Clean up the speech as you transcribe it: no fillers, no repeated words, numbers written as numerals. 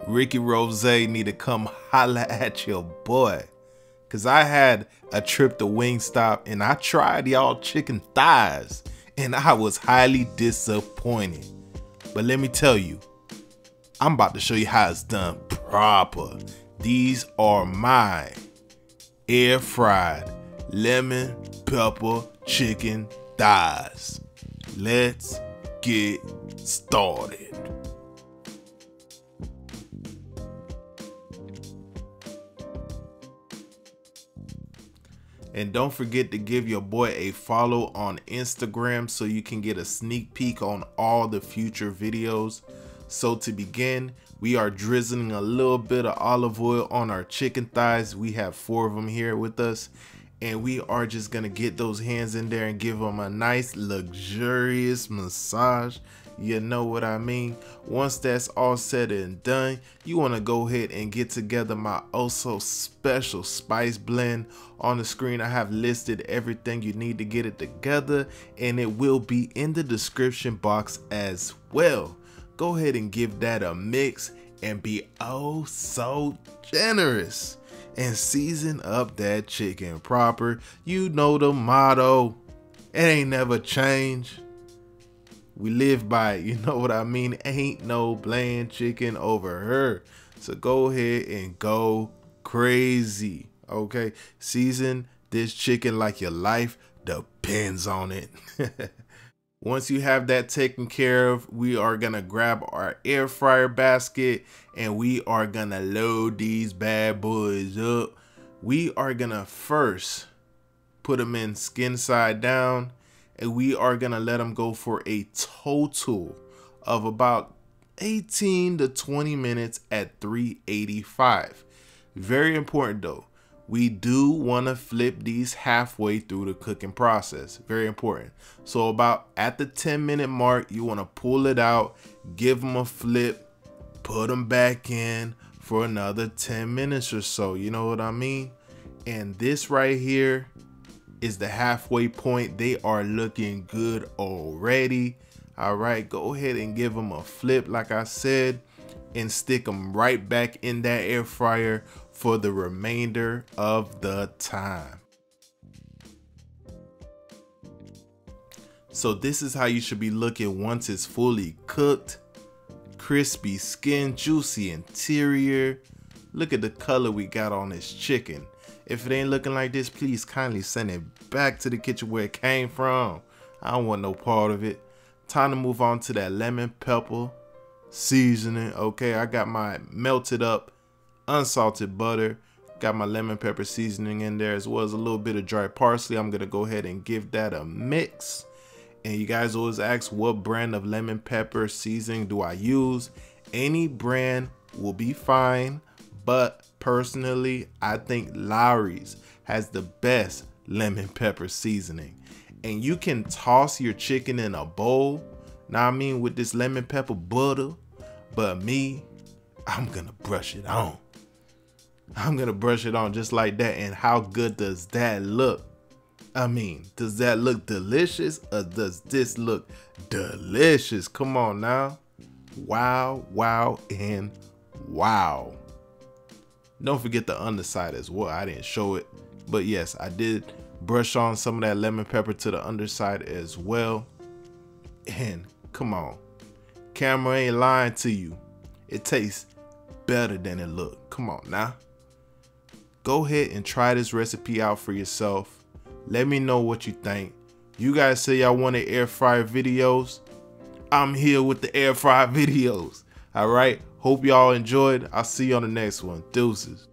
Ricky Rose need to come holla at your boy. Cause I had a trip to Wingstop and I tried y'all chicken thighs and I was highly disappointed. But let me tell you, I'm about to show you how it's done proper. These are my air fried lemon pepper chicken thighs. Let's get started. And don't forget to give your boy a follow on Instagram so you can get a sneak peek on all the future videos. So to begin, we are drizzling a little bit of olive oil on our chicken thighs. We have 4 of them here with us. And we are just gonna get those hands in there and give them a nice luxurious massage. You know what I mean? Once that's all said and done, you want to go ahead and get together my oh so special spice blend. On the screen I have listed everything you need to get it together, and it will be in the description box as well. Go ahead and give that a mix and be oh so generous and season up that chicken proper. You know the motto, it ain't never changed. We live by it, you know what I mean? Ain't no bland chicken over her. So go ahead and go crazy, okay? Season this chicken like your life depends on it. Once you have that taken care of, we are gonna grab our air fryer basket and we are gonna load these bad boys up. We are gonna first put them in skin side down, and we are gonna let them go for a total of about 18 to 20 minutes at 385. Very important though, we do want to flip these halfway through the cooking process. Very important. So about at the 10-minute mark, you want to pull it out, give them a flip, put them back in for another 10 minutes or so. You know what I mean? And this right here is the halfway point. They are looking good already. All right, go ahead and give them a flip like I said and stick them right back in that air fryer for the remainder of the time. So this is how you should be looking once it's fully cooked. Crispy skin, juicy interior. Look at the color we got on this chicken. If it ain't looking like this, please kindly send it back to the kitchen where it came from. I don't want no part of it. Time to move on to that lemon pepper seasoning. Okay, I got my melted up unsalted butter. Got my lemon pepper seasoning in there, as well as a little bit of dry parsley. I'm gonna go ahead and give that a mix. And you guys always ask, what brand of lemon pepper seasoning do I use? Any brand will be fine, but personally, I think Lawry's has the best lemon pepper seasoning. And you can toss your chicken in a bowl, now I mean, with this lemon pepper butter, but me, I'm gonna brush it on. I'm gonna brush it on just like that. And how good does that look? I mean, does that look delicious, or does this look delicious? Come on now. Wow, wow, and wow. Don't forget the underside as well. I didn't show it, but yes, I did brush on some of that lemon pepper to the underside as well. And come on, camera ain't lying to you. It tastes better than it looked. Come on now. Go ahead and try this recipe out for yourself. Let me know what you think. You guys say y'all wanted air fryer videos. I'm here with the air fryer videos. All right. Hope y'all enjoyed. I'll see you on the next one. Deuces.